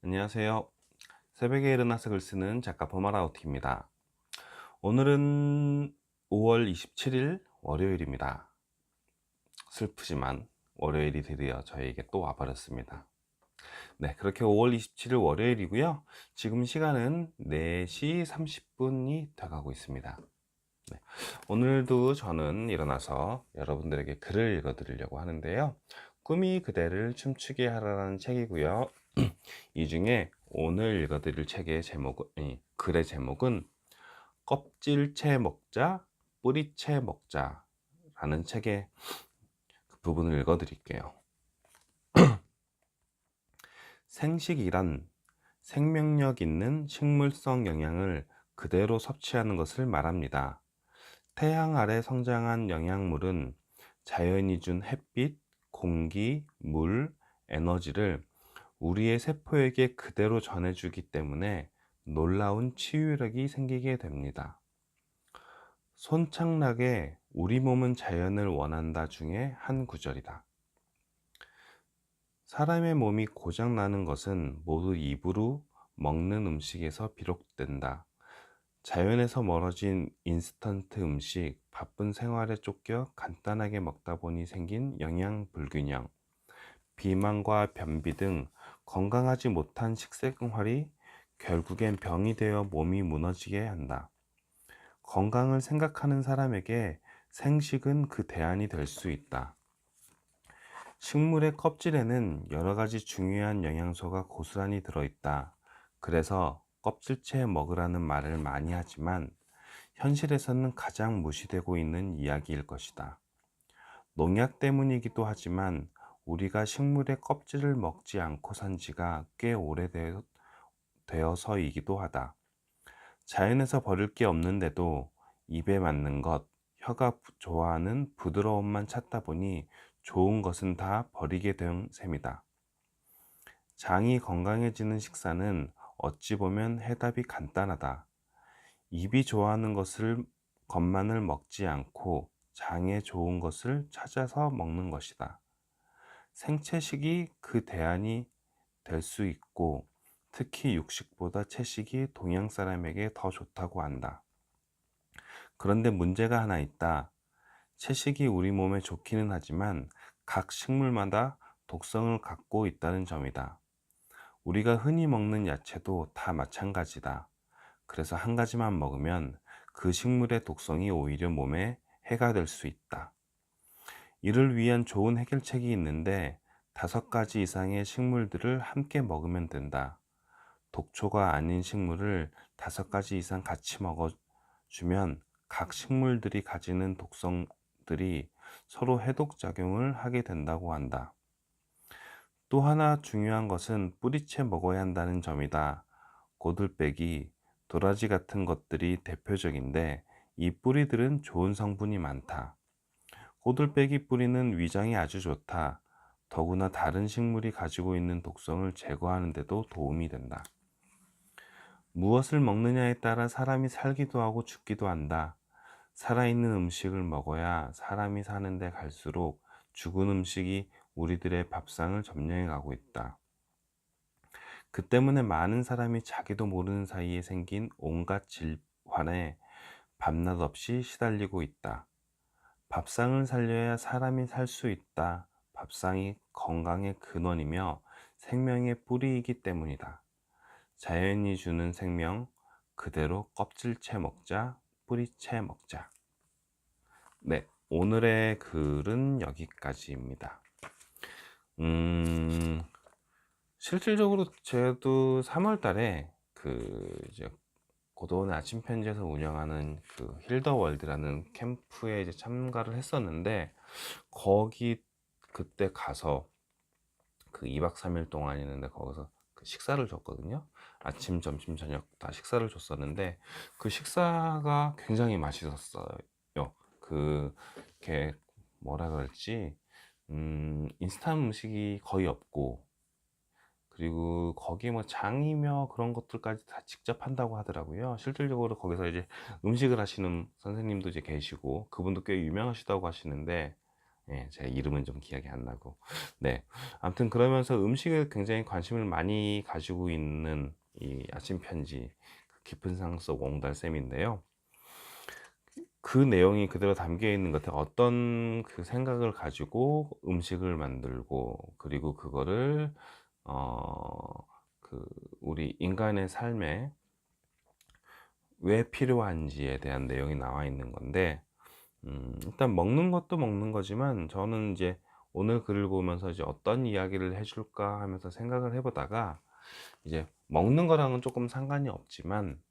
안녕하세요. 새벽에 일어나서 글 쓰는 작가 포마라우티입니다. 오늘은 5월 27일 월요일입니다. 슬프지만 월요일이 드디어 저에게 또 와버렸습니다. 네, 그렇게 5월 27일 월요일이고요. 지금 시간은 4시 30분이 돼가고 있습니다. 네, 오늘도 저는 일어나서 여러분들에게 글을 읽어드리려고 하는데요. 꿈이 그대를 춤추게 하라는 책이고요. 이 중에 오늘 읽어드릴 책의 글의 제목은 껍질채 먹자, 뿌리채 먹자 라는 책의 그 부분을 읽어드릴게요. 생식이란 생명력 있는 식물성 영양을 그대로 섭취하는 것을 말합니다. 태양 아래 성장한 영양물은 자연이 준 햇빛, 공기, 물, 에너지를 우리의 세포에게 그대로 전해주기 때문에 놀라운 치유력이 생기게 됩니다. 손창락의 우리 몸은 자연을 원한다 중에 한 구절이다. 사람의 몸이 고장나는 것은 모두 입으로 먹는 음식에서 비롯된다. 자연에서 멀어진 인스턴트 음식, 바쁜 생활에 쫓겨 간단하게 먹다 보니 생긴 영양 불균형, 비만과 변비 등 건강하지 못한 식생활이 결국엔 병이 되어 몸이 무너지게 한다. 건강을 생각하는 사람에게 생식은 그 대안이 될 수 있다. 식물의 껍질에는 여러 가지 중요한 영양소가 고스란히 들어있다. 그래서 껍질째 먹으라는 말을 많이 하지만 현실에서는 가장 무시되고 있는 이야기일 것이다. 농약 때문이기도 하지만 우리가 식물의 껍질을 먹지 않고 산 지가 꽤 오래되어서이기도 하다. 자연에서 버릴 게 없는데도 입에 맞는 것, 혀가 좋아하는 부드러움만 찾다 보니 좋은 것은 다 버리게 된 셈이다. 장이 건강해지는 식사는 어찌 보면 해답이 간단하다. 입이 좋아하는 것만을 먹지 않고 장에 좋은 것을 찾아서 먹는 것이다. 생채식이 그 대안이 될 수 있고 특히 육식보다 채식이 동양 사람에게 더 좋다고 한다. 그런데 문제가 하나 있다. 채식이 우리 몸에 좋기는 하지만 각 식물마다 독성을 갖고 있다는 점이다. 우리가 흔히 먹는 야채도 다 마찬가지다. 그래서 한 가지만 먹으면 그 식물의 독성이 오히려 몸에 해가 될 수 있다. 이를 위한 좋은 해결책이 있는데 5가지 이상의 식물들을 함께 먹으면 된다. 독초가 아닌 식물을 5가지 이상 같이 먹어주면 각 식물들이 가지는 독성들이 서로 해독작용을 하게 된다고 한다. 또 하나 중요한 것은 뿌리채 먹어야 한다는 점이다. 고들빼기, 도라지 같은 것들이 대표적인데 이 뿌리들은 좋은 성분이 많다. 고들빼기 뿌리는 위장에 아주 좋다. 더구나 다른 식물이 가지고 있는 독성을 제거하는 데도 도움이 된다. 무엇을 먹느냐에 따라 사람이 살기도 하고 죽기도 한다. 살아있는 음식을 먹어야 사람이 사는데 갈수록 죽은 음식이 우리들의 밥상을 점령해 가고 있다. 그 때문에 많은 사람이 자기도 모르는 사이에 생긴 온갖 질환에 밤낮 없이 시달리고 있다. 밥상을 살려야 사람이 살 수 있다. 밥상이 건강의 근원이며 생명의 뿌리이기 때문이다. 자연이 주는 생명 그대로 껍질채 먹자, 뿌리채 먹자. 네, 오늘의 글은 여기까지입니다. 실질적으로 저도 3월 달에 이제 고도원 아침 편지에서 운영하는 그 힐더월드라는 캠프에 이제 참가를 했었는데 거기 그때 가서 그 2박 3일 동안 있는데 거기서 그 식사를 줬거든요. 아침, 점심, 저녁 다 식사를 줬었는데 그 식사가 굉장히 맛있었어요. 그게 뭐라 그럴지 인스턴트 음식이 거의 없고 그리고 거기 뭐 장이며 그런 것들까지 다 직접 한다고 하더라고요. 실질적으로 거기서 이제 음식을 하시는 선생님도 이제 계시고 그분도 꽤 유명하시다고 하시는데 예, 제 이름은 좀 기억이 안 나고. 네. 아무튼 그러면서 음식에 굉장히 관심을 많이 가지고 있는 이 아침 편지, 그 깊은 상속 옹달샘인데요. 그 내용이 그대로 담겨 있는 것 같아요. 어떤 그 생각을 가지고 음식을 만들고, 그리고 그거를, 어, 그, 우리 인간의 삶에 왜 필요한지에 대한 내용이 나와 있는 건데, 일단 먹는 것도 먹는 거지만, 저는 이제 오늘 글을 보면서 이제 어떤 이야기를 해줄까 하면서 생각을 해보다가, 이제 먹는 거랑은 조금 상관이 없지만,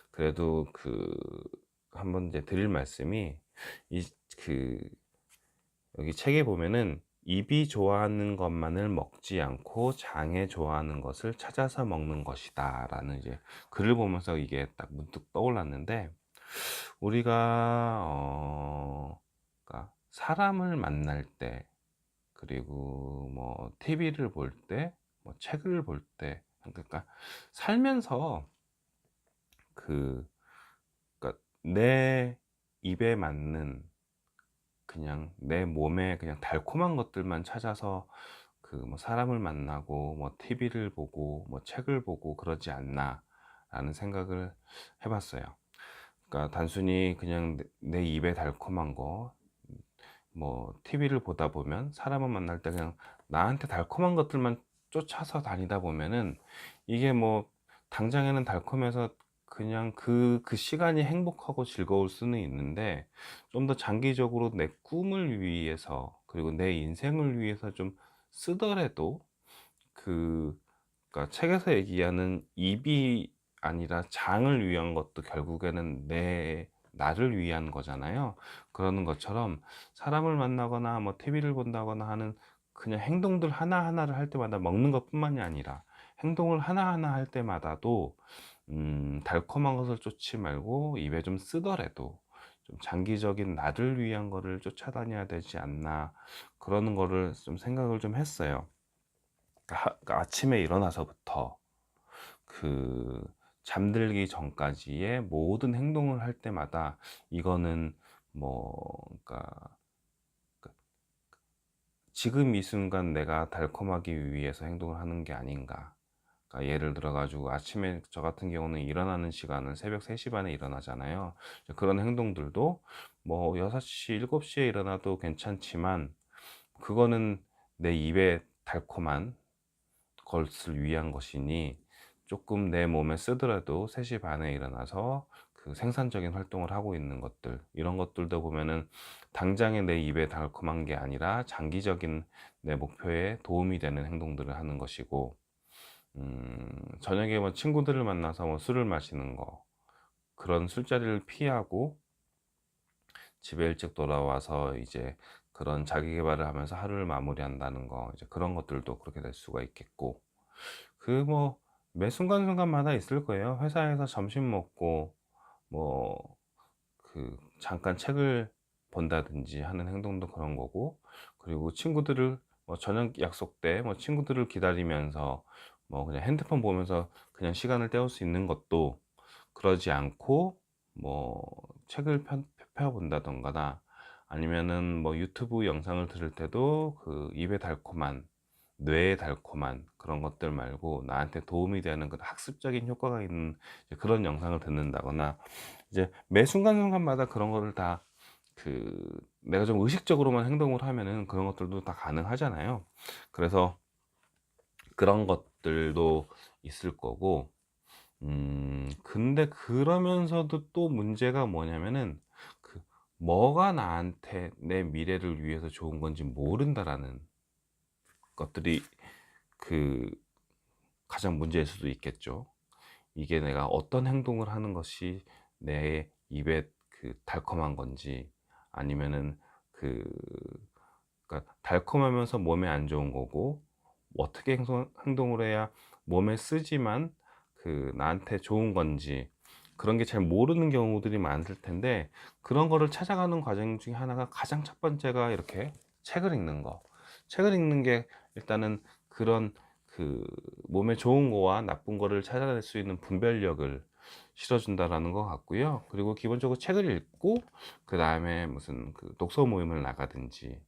그래도 한번 이제 드릴 말씀이, 이, 그, 여기 책에 보면은, 입이 좋아하는 것만을 먹지 않고 장에 좋아하는 것을 찾아서 먹는 것이다 라는 이제 글을 보면서 이게 딱 문득 떠올랐는데, 우리가 그러니까 사람을 만날 때, 그리고 뭐 TV를 볼 때, 뭐 책을 볼 때, 그러니까 살면서 그 그러니까 내 입에 맞는, 그냥 내 몸에 그냥 달콤한 것들만 찾아서 그 뭐 사람을 만나고 뭐 TV를 보고 뭐 책을 보고 그러지 않나라는 생각을 해봤어요. 그러니까 단순히 그냥 내 입에 달콤한 거, 뭐 TV를 보다 보면, 사람을 만날 때 그냥 나한테 달콤한 것들만 쫓아서 다니다 보면은, 이게 뭐 당장에는 달콤해서 그냥 그 시간이 행복하고 즐거울 수는 있는데, 좀 더 장기적으로 내 꿈을 위해서, 그리고 내 인생을 위해서 좀 쓰더라도, 그 그러니까 책에서 얘기하는 입이 아니라 장을 위한 것도 결국에는 나를 위한 거잖아요. 그러는 것처럼 사람을 만나거나 뭐 TV를 본다거나 하는 그냥 행동들 하나하나를 할 때마다, 먹는 것뿐만이 아니라 행동을 하나하나 할 때마다도 달콤한 것을 쫓지 말고 입에 좀 쓰더라도 좀 장기적인 나를 위한 거를 쫓아다녀야 되지 않나, 그러는 거를 좀 생각을 좀 했어요. 그러니까 아침에 일어나서부터 그 잠들기 전까지의 모든 행동을 할 때마다, 이거는 뭐 그러니까 지금 이 순간 내가 달콤하기 위해서 행동을 하는 게 아닌가. 그러니까 예를 들어 가지고 아침에 저 같은 경우는 일어나는 시간은 새벽 3시 반에 일어나잖아요. 그런 행동들도 뭐 6시, 7시에 일어나도 괜찮지만, 그거는 내 입에 달콤한 것을 위한 것이니, 조금 내 몸에 쓰더라도 3시 반에 일어나서 그 생산적인 활동을 하고 있는 것들, 이런 것들도 보면은 당장에 내 입에 달콤한 게 아니라 장기적인 내 목표에 도움이 되는 행동들을 하는 것이고, 저녁에 뭐 친구들을 만나서 뭐 술을 마시는 거, 그런 술자리를 피하고 집에 일찍 돌아와서 이제 그런 자기 개발을 하면서 하루를 마무리한다는 거, 이제 그런 것들도 그렇게 될 수가 있겠고, 뭐 매 순간순간마다 있을 거예요. 회사에서 점심 먹고 뭐 잠깐 책을 본다든지 하는 행동도 그런 거고, 그리고 친구들을 뭐 저녁 약속 때 뭐 친구들을 기다리면서 뭐 그냥 핸드폰 보면서 그냥 시간을 때울 수 있는 것도, 그러지 않고 뭐 책을 펴본다던가나, 아니면은 뭐 유튜브 영상을 들을 때도 그 입에 달콤한, 뇌에 달콤한 그런 것들 말고 나한테 도움이 되는 그 학습적인 효과가 있는 이제 그런 영상을 듣는다거나, 이제 매 순간순간마다 그런 거를 다 내가 좀 의식적으로만 행동을 하면은 그런 것들도 다 가능하잖아요. 그래서 그런 것들도 있을 거고, 근데 그러면서도 또 문제가 뭐냐면은, 그 뭐가 나한테 내 미래를 위해서 좋은 건지 모른다라는 것들이 그 가장 문제일 수도 있겠죠. 이게 내가 어떤 행동을 하는 것이 내 입에 달콤한 건지, 아니면은 그 그러니까 달콤하면서 몸에 안 좋은 거고, 어떻게 행동을 해야 몸에 쓰지만 나한테 좋은 건지, 그런 게 잘 모르는 경우들이 많을 텐데, 그런 거를 찾아가는 과정 중에 하나가, 가장 첫 번째가 이렇게 책을 읽는 거. 책을 읽는 게 일단은 그런 몸에 좋은 거와 나쁜 거를 찾아낼 수 있는 분별력을 실어준다라는 것 같고요. 그리고 기본적으로 책을 읽고 그 다음에 무슨 독서 모임을 나가든지,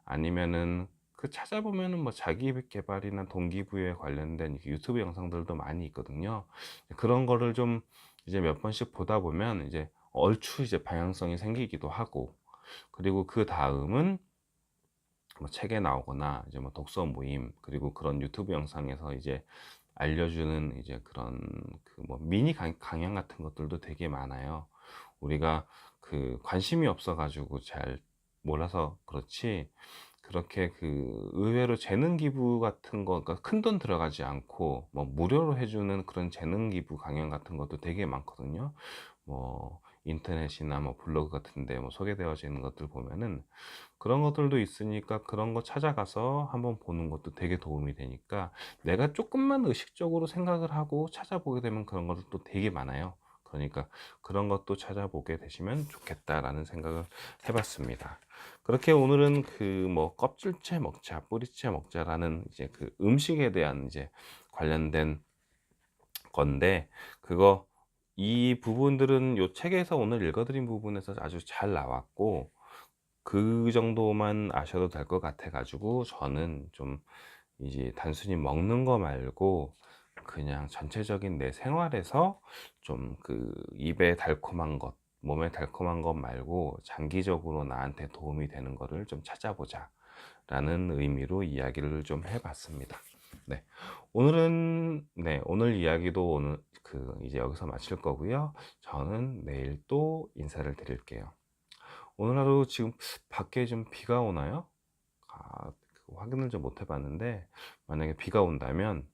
아니면은 그 찾아보면은 뭐 자기 개발이나 동기부여에 관련된 유튜브 영상들도 많이 있거든요. 그런 거를 좀 이제 몇 번씩 보다 보면 이제 얼추 이제 방향성이 생기기도 하고, 그리고 그 다음은 뭐 책에 나오거나 이제 뭐 독서 모임, 그리고 그런 유튜브 영상에서 이제 알려주는 이제 그런 그 뭐 미니 강연 같은 것들도 되게 많아요. 우리가 그 관심이 없어 가지고 잘 몰라서 그렇지, 그렇게 그 의외로 재능 기부 같은 거, 그러니까 큰돈 들어가지 않고 뭐 무료로 해주는 그런 재능 기부 강연 같은 것도 되게 많거든요. 뭐 인터넷이나 뭐 블로그 같은데 뭐 소개되어지는 것들 보면은 그런 것들도 있으니까, 그런 거 찾아가서 한번 보는 것도 되게 도움이 되니까, 내가 조금만 의식적으로 생각을 하고 찾아보게 되면 그런 것도 되게 많아요. 그러니까 그런 것도 찾아보게 되시면 좋겠다라는 생각을 해봤습니다. 그렇게 오늘은 그 뭐 껍질째 먹자, 뿌리째 먹자라는 이제 그 음식에 대한 이제 관련된 건데, 그거 이 부분들은 요 책에서 오늘 읽어드린 부분에서 아주 잘 나왔고, 그 정도만 아셔도 될 것 같아 가지고 저는 좀 이제 단순히 먹는 거 말고 그냥 전체적인 내 생활에서 좀 그 입에 달콤한 것, 몸에 달콤한 것 말고 장기적으로 나한테 도움이 되는 거를 좀 찾아보자 라는 의미로 이야기를 좀 해 봤습니다. 네. 오늘은, 네, 오늘 이야기도 오늘 그 이제 여기서 마칠 거고요. 저는 내일 또 인사를 드릴게요. 오늘 하루 지금 밖에 좀 비가 오나요? 확인을 좀 못 해봤는데, 만약에 비가 온다면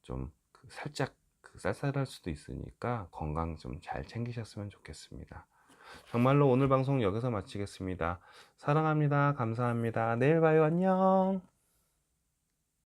좀 그 살짝 그 쌀쌀할 수도 있으니까 건강 좀 잘 챙기셨으면 좋겠습니다. 정말로 오늘 방송 여기서 마치겠습니다. 사랑합니다. 감사합니다. 내일 봐요. 안녕.